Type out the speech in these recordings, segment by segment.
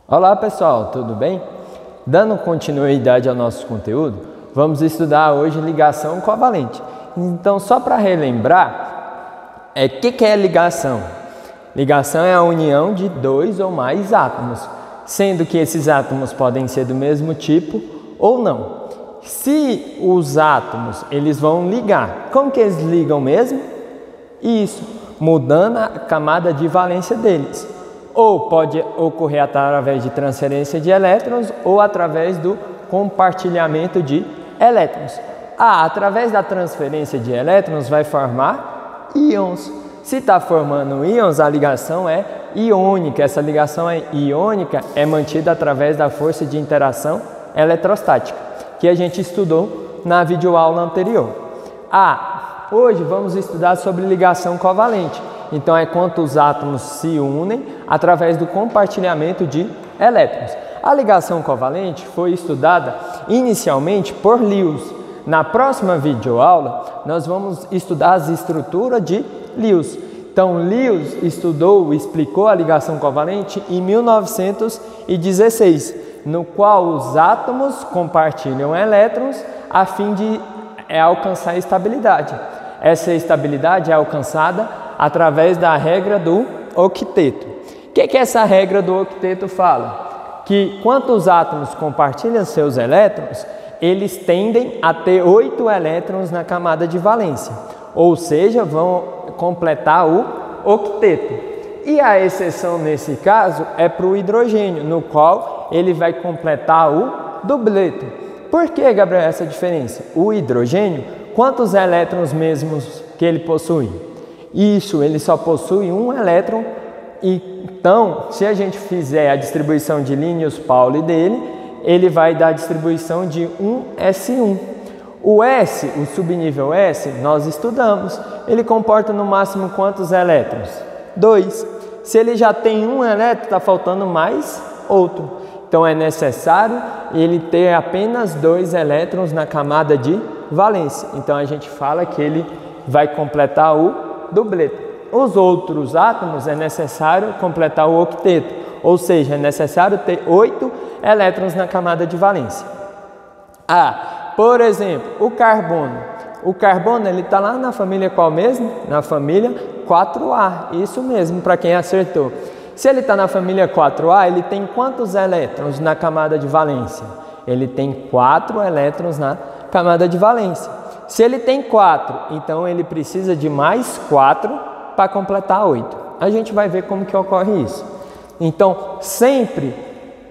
Olá pessoal, tudo bem? Dando continuidade ao nosso conteúdo, vamos estudar hoje ligação covalente. Então, só para relembrar, o que é ligação? Ligação é a união de dois ou mais átomos, sendo que esses átomos podem ser do mesmo tipo ou não. Se os átomos eles vão ligar, como que eles ligam mesmo? Isso, mudando a camada de valência deles. Ou pode ocorrer através de transferência de elétrons ou através do compartilhamento de elétrons. Através da transferência de elétrons vai formar íons. Se está formando íons, a ligação é iônica. Essa ligação iônica é mantida através da força de interação eletrostática, que a gente estudou na videoaula anterior. Hoje vamos estudar sobre ligação covalente. Então, é quando os átomos se unem através do compartilhamento de elétrons. A ligação covalente foi estudada inicialmente por Lewis. Na próxima videoaula, nós vamos estudar as estruturas de Lewis. Então, Lewis explicou a ligação covalente em 1916, no qual os átomos compartilham elétrons a fim de alcançar estabilidade. Essa estabilidade é alcançada através da regra do octeto. O que essa regra do octeto fala? Que quando os átomos compartilham seus elétrons, eles tendem a ter 8 elétrons na camada de valência, ou seja, vão completar o octeto. E a exceção nesse caso é para o hidrogênio, no qual ele vai completar o dubleto. Por que, Gabriel, essa diferença? O hidrogênio, quantos elétrons mesmos que ele possui? Isso, ele só possui um elétron. Então, se a gente fizer a distribuição de Linus-Pauling dele, ele vai dar a distribuição de 1s1. O S, o subnível S, nós estudamos. Ele comporta no máximo quantos elétrons? 2. Se ele já tem um elétron, está faltando mais outro. Então, é necessário ele ter apenas 2 elétrons na camada de valência. Então, a gente fala que ele vai completar o dubleto. Os outros átomos é necessário completar o octeto, ou seja, é necessário ter 8 elétrons na camada de valência. Por exemplo, o carbono. O carbono ele está lá na família qual mesmo? Na família 4A, isso mesmo, para quem acertou. Se ele está na família 4A, ele tem quantos elétrons na camada de valência? Ele tem 4 elétrons na camada de valência. Se ele tem 4, então ele precisa de mais 4 para completar 8. A gente vai ver como que ocorre isso. Então, sempre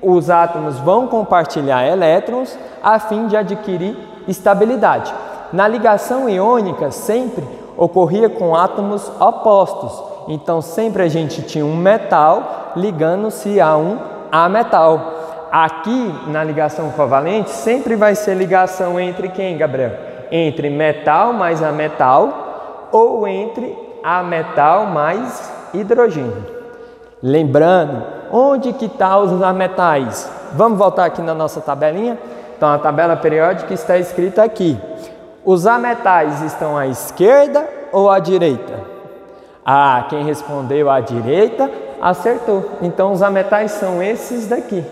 os átomos vão compartilhar elétrons a fim de adquirir estabilidade. Na ligação iônica, sempre ocorria com átomos opostos. Então, sempre a gente tinha um metal ligando-se a um ametal. Aqui, na ligação covalente, sempre vai ser ligação entre quem, Gabriel? Entre metal mais ametal ou entre ametal mais hidrogênio. Lembrando, onde que estão os ametais? Vamos voltar aqui na nossa tabelinha? Então, a tabela periódica está escrita aqui. Os ametais estão à esquerda ou à direita? Quem respondeu à direita acertou. Então, os ametais são esses daqui,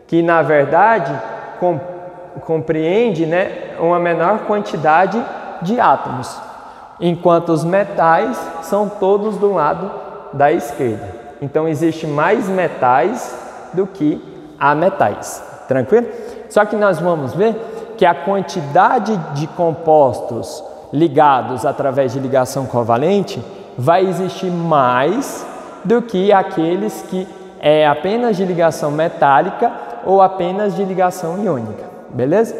que na verdade compreende, uma menor quantidade de átomos, enquanto os metais são todos do lado da esquerda. Então, existe mais metais do que ametais. Tranquilo? Só que nós vamos ver que a quantidade de compostos ligados através de ligação covalente vai existir mais do que aqueles que é apenas de ligação metálica ou apenas de ligação iônica. Beleza?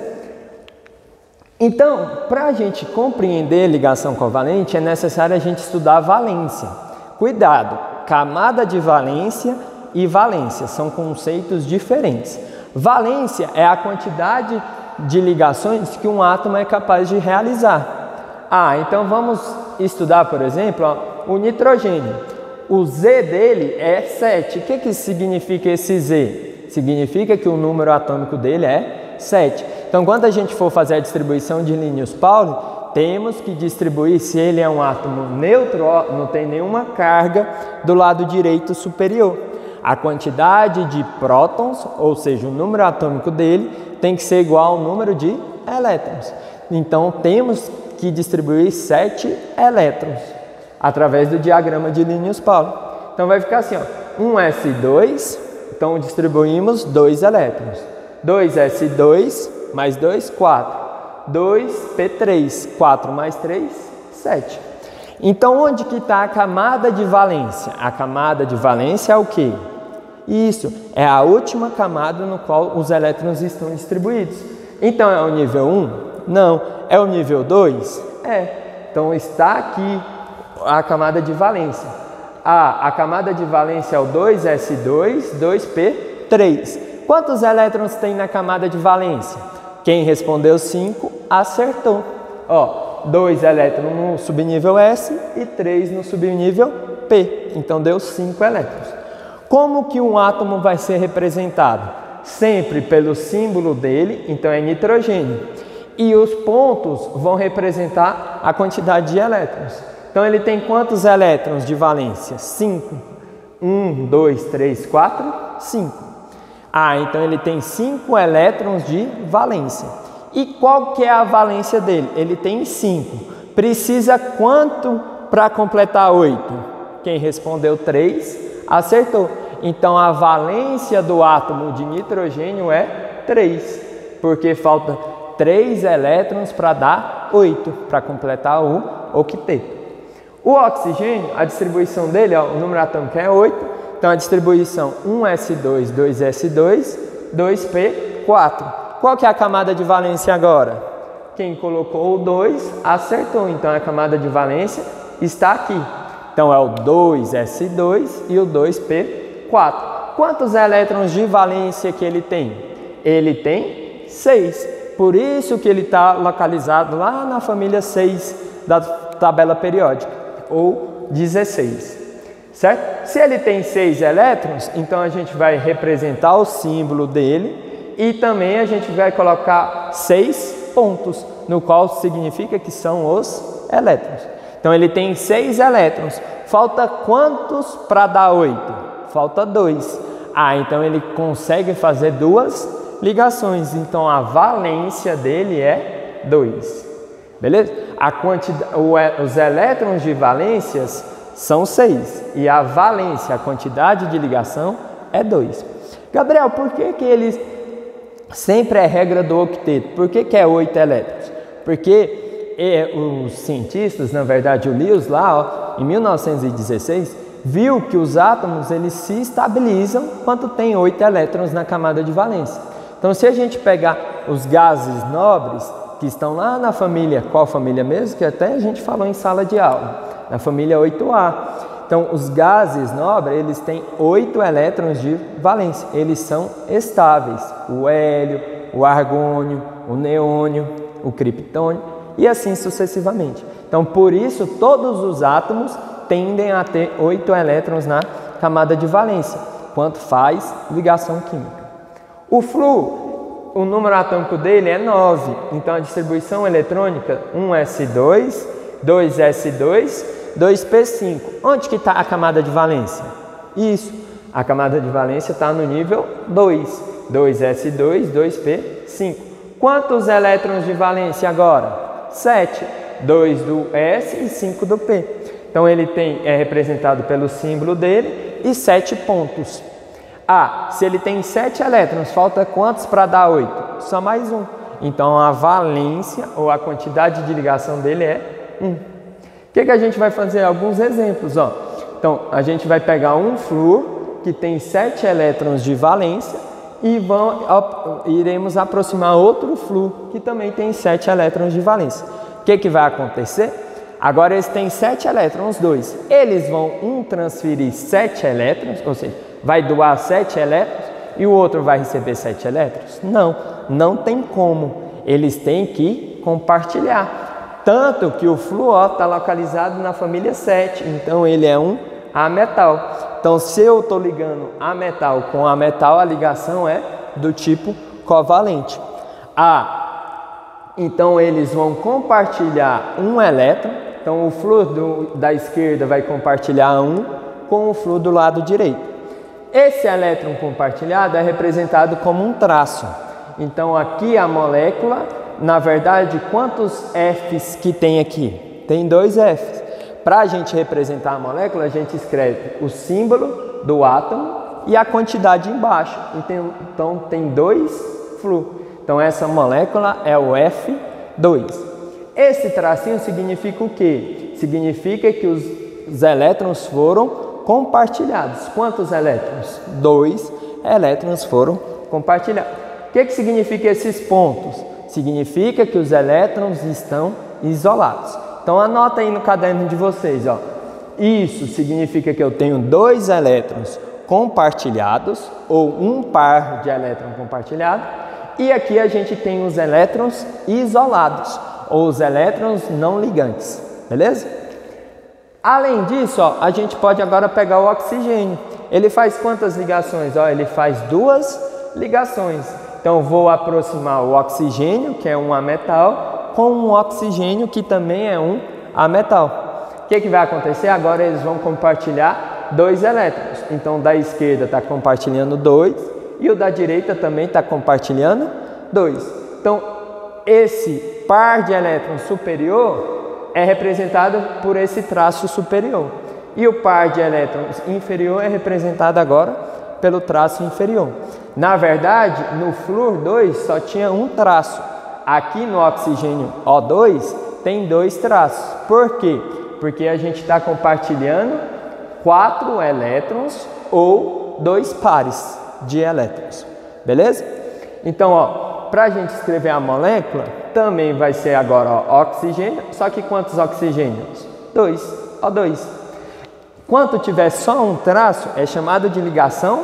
Então, para a gente compreender ligação covalente, é necessário a gente estudar a valência. Cuidado, camada de valência e valência são conceitos diferentes. Valência é a quantidade de ligações que um átomo é capaz de realizar. Então vamos estudar, por exemplo, o nitrogênio. O Z dele é 7. O que significa esse Z? Significa que o número atômico dele é 7. Então, quando a gente for fazer a distribuição de Linus-Pauling, temos que distribuir, se ele é um átomo neutro, não tem nenhuma carga do lado direito superior. A quantidade de prótons, ou seja, o número atômico dele, tem que ser igual ao número de elétrons. Então, temos que distribuir 7 elétrons através do diagrama de Linus-Pauling. Então, vai ficar assim, ó, 1s2, então distribuímos 2 elétrons. 2s2 mais 2, 4. 2p3, 4 mais 3, 7. Então, onde que está a camada de valência? A camada de valência é o quê? Isso, é a última camada no qual os elétrons estão distribuídos. Então, é o nível 1? Não. É o nível 2? É. Então, está aqui a camada de valência. A camada de valência é o 2s2, 2p3. Quantos elétrons tem na camada de valência? Quem respondeu 5, acertou. Ó, 2 elétrons no subnível S e 3 no subnível P. Então, deu 5 elétrons. Como que um átomo vai ser representado? Sempre pelo símbolo dele, então é nitrogênio. E os pontos vão representar a quantidade de elétrons. Então, ele tem quantos elétrons de valência? 5. 1, 2, 3, 4, 5. Então ele tem 5 elétrons de valência. E qual que é a valência dele? Ele tem 5. Precisa quanto para completar 8? Quem respondeu 3, acertou. Então a valência do átomo de nitrogênio é 3, porque falta 3 elétrons para dar 8, para completar o octeto. O oxigênio, a distribuição dele, ó, o número atômico é 8. Então, a distribuição 1s2, 2s2, 2p4. Qual que é a camada de valência agora? Quem colocou o 2 acertou. Então, a camada de valência está aqui. Então, é o 2s2 e o 2p4. Quantos elétrons de valência que ele tem? Ele tem 6. Por isso que ele está localizado lá na família 6 da tabela periódica, ou 16. Certo? Se ele tem 6 elétrons, então a gente vai representar o símbolo dele e também a gente vai colocar 6 pontos, no qual significa que são os elétrons. Então ele tem 6 elétrons. Falta quantos para dar 8? Falta 2. Então ele consegue fazer 2 ligações. Então a valência dele é 2. Beleza? Os elétrons de valências são 6 e a valência, a quantidade de ligação é 2. Gabriel, por que ele sempre é regra do octeto? Por que é 8 elétrons? Porque os cientistas, na verdade o Lewis lá, ó, em 1916, viu que os átomos eles se estabilizam quando tem 8 elétrons na camada de valência. Então, se a gente pegar os gases nobres que estão lá na família, qual família mesmo? Que até a gente falou em sala de aula. Na família 8A. Então, os gases nobres, eles têm 8 elétrons de valência. Eles são estáveis. O hélio, o argônio, o neônio, o criptônio e assim sucessivamente. Então, por isso, todos os átomos tendem a ter 8 elétrons na camada de valência, quando faz ligação química. O flúor, o número atômico dele é 9. Então, a distribuição eletrônica 1s2, 2s2, 2p5. Onde que está a camada de valência? Isso, a camada de valência está no nível 2. 2s2, 2p5. Quantos elétrons de valência agora? 7. 2 do S e 5 do P. Então ele é representado pelo símbolo dele e 7 pontos. Se ele tem 7 elétrons, falta quantos para dar 8? Só mais 1. Então a valência ou a quantidade de ligação dele é 1. O que a gente vai fazer? Alguns exemplos. Ó. Então, a gente vai pegar um flúor que tem 7 elétrons de valência e iremos aproximar outro flúor que também tem 7 elétrons de valência. O que vai acontecer? Agora eles têm 7 elétrons, 2. Eles vão transferir 7 elétrons, ou seja, vai doar 7 elétrons e o outro vai receber 7 elétrons? Não, não tem como. Eles têm que compartilhar. Tanto que o flúor está localizado na família 7, então ele é um ametal. Então, se eu estou ligando ametal com ametal, a ligação é do tipo covalente. Então eles vão compartilhar um elétron. Então, o flúor da esquerda vai compartilhar 1 com o flúor do lado direito. Esse elétron compartilhado é representado como um traço. Então aqui a molécula, na verdade, quantos Fs que tem aqui? Tem 2 Fs. Para a gente representar a molécula, a gente escreve o símbolo do átomo e a quantidade embaixo. Então tem 2 Flu. Então essa molécula é o F2. Esse tracinho significa o quê? Significa que os elétrons foram compartilhados. Quantos elétrons? 2 elétrons foram compartilhados. O que significa esses pontos? Significa que os elétrons estão isolados. Então anota aí no caderno de vocês, ó. Isso significa que eu tenho 2 elétrons compartilhados, ou um par de elétrons compartilhados, e aqui a gente tem os elétrons isolados, ou os elétrons não ligantes, beleza? Além disso, ó, a gente pode agora pegar o oxigênio. Ele faz quantas ligações? Ó, ele faz 2 ligações. Então, vou aproximar o oxigênio, que é um ametal, com um oxigênio, que também é um ametal. O que vai acontecer? Agora eles vão compartilhar 2 elétrons. Então, da esquerda está compartilhando 2 e o da direita também está compartilhando 2. Então, esse par de elétrons superior é representado por esse traço superior. E o par de elétrons inferior é representado agora pelo traço inferior. Na verdade, no flúor 2 só tinha um traço. Aqui no oxigênio O2 tem 2 traços. Por quê? Porque a gente está compartilhando 4 elétrons ou 2 pares de elétrons. Beleza? Então, ó, para a gente escrever a molécula, também vai ser agora ó, oxigênio. Só que quantos oxigênios? 2, O2. Quanto tiver só um traço, é chamado de ligação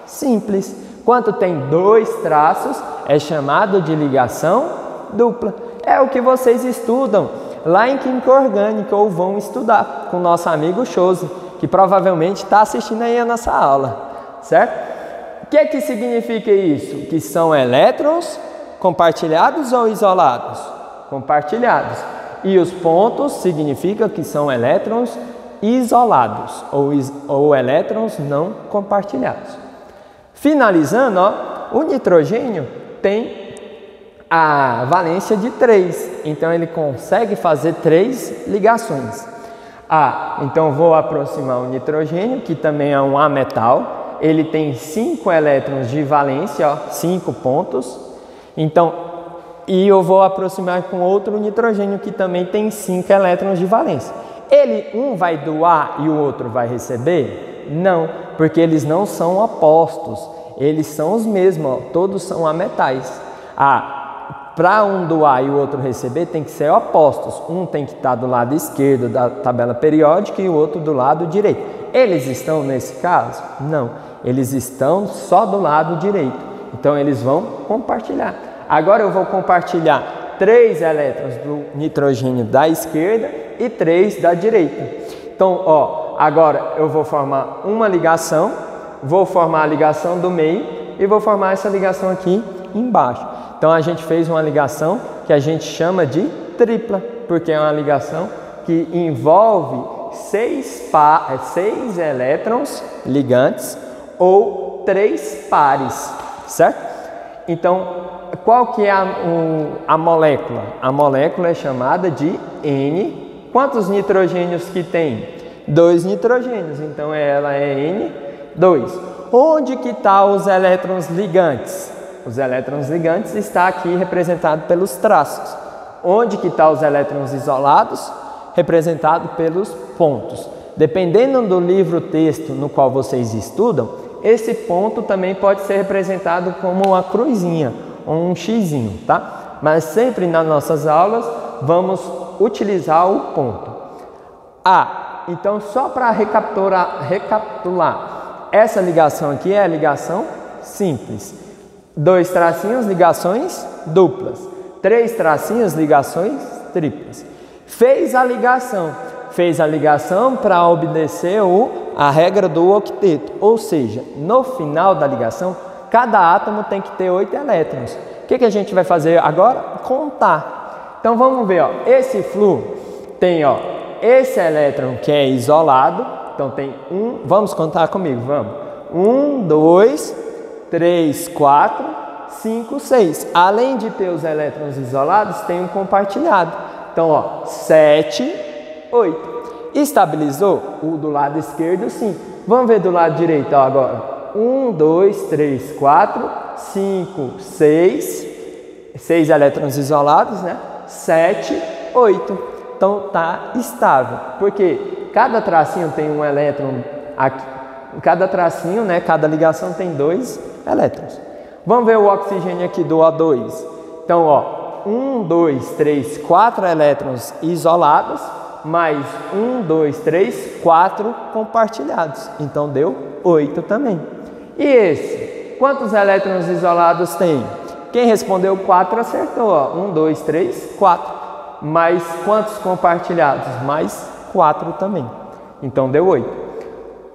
simples. Quanto tem 2 traços, é chamado de ligação dupla. É o que vocês estudam lá em Química Orgânica ou vão estudar com o nosso amigo Chose, que provavelmente está assistindo aí a nossa aula, certo? O que significa isso? Que são elétrons compartilhados ou isolados? Compartilhados. E os pontos significam que são elétrons isolados ou elétrons não compartilhados. Finalizando, ó, o nitrogênio tem a valência de 3, então ele consegue fazer 3 ligações. Então vou aproximar o nitrogênio, que também é um ametal, ele tem 5 elétrons de valência, ó, 5 pontos. Então, e eu vou aproximar com outro nitrogênio que também tem 5 elétrons de valência. Um vai doar e o outro vai receber? Não, porque eles não são opostos, eles são os mesmos, ó, todos são ametais. Para um doar e o outro receber, tem que ser opostos. Um tem que estar do lado esquerdo da tabela periódica e o outro do lado direito. Eles estão nesse caso? Não, eles estão só do lado direito. Então, eles vão compartilhar. Agora, eu vou compartilhar 3 elétrons do nitrogênio da esquerda e 3 da direita. Então, ó, agora eu vou formar uma ligação, vou formar a ligação do meio e vou formar essa ligação aqui embaixo. Então, a gente fez uma ligação que a gente chama de tripla, porque é uma ligação que envolve 6 elétrons ligantes ou 3 pares, certo? Então, qual que é a molécula? A molécula é chamada de N. Quantos nitrogênios que tem? 2 nitrogênios, então ela é N2. Onde que estão os elétrons ligantes? Os elétrons ligantes estão aqui representados pelos traços. Onde que estão os elétrons isolados? Representados pelos pontos. Dependendo do livro-texto no qual vocês estudam, esse ponto também pode ser representado como uma cruzinha, ou um xizinho, tá? Mas sempre nas nossas aulas vamos utilizar o ponto. Então só para recapitular, essa ligação aqui é a ligação simples. 2 tracinhos, ligações duplas. 3 tracinhos, ligações triplas. Fez a ligação para obedecer a regra do octeto, ou seja, no final da ligação, cada átomo tem que ter 8 elétrons. O que a gente vai fazer agora? Contar. Então vamos ver, ó, esse flúor tem, ó, esse elétron que é isolado, então tem vamos contar comigo, vamos. 1, 2, 3, 4, 5, 6. Além de ter os elétrons isolados, tem um compartilhado. Então, ó, 7, 8. Estabilizou? O do lado esquerdo, sim. Vamos ver do lado direito, ó, agora. 1, 2, 3, 4, 5, 6. 6 elétrons isolados, né? 7, 8. Então, tá estável. Porque cada tracinho tem um elétron aqui. Cada tracinho, né? Cada ligação tem 2 elétrons. Vamos ver o oxigênio aqui do O2. Então, ó, 1, 2, 3, 4 elétrons isolados, mais 1, 2, 3, 4 compartilhados. Então, deu 8 também. E esse? Quantos elétrons isolados tem? Quem respondeu 4 acertou. Ó. 1, 2, 3, 4. Mais quantos compartilhados? Mais 4 também. Então, deu 8.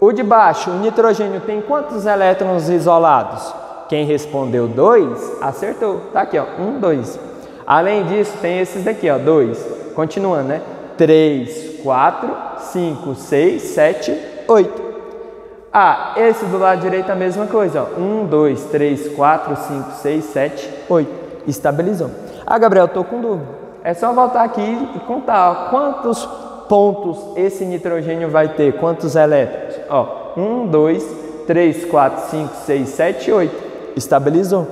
O de baixo, o nitrogênio, tem quantos elétrons isolados? Quem respondeu 2, acertou. Tá aqui, ó, 1, 2. Além disso, tem esses daqui, ó, 2. Continuando, né? 3, 4, 5, 6, 7, 8. Ah, esse do lado direito é a mesma coisa, ó. 1, 2, 3, 4, 5, 6, 7, 8. Estabilizou. Ah, Gabriel, eu tô com dúvida. É só voltar aqui e contar, ó, quantos pontos esse nitrogênio vai ter, quantos elétrons? Ó, 1, 2, 3, 4, 5, 6, 7, 8. Estabilizou.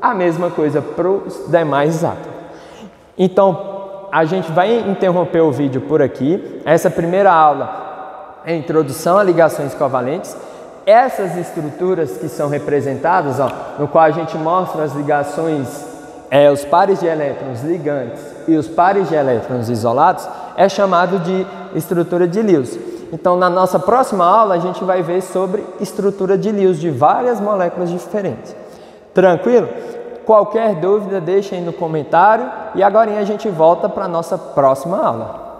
A mesma coisa para os demais átomos. Então, a gente vai interromper o vídeo por aqui. Essa primeira aula é a introdução a ligações covalentes. Essas estruturas que são representadas, ó, no qual a gente mostra as ligações, os pares de elétrons ligantes e os pares de elétrons isolados, é chamado de estrutura de Lewis. Então, na nossa próxima aula, a gente vai ver sobre estrutura de Lewis de várias moléculas diferentes. Tranquilo? Qualquer dúvida, deixa aí no comentário. E agora a gente volta para a nossa próxima aula.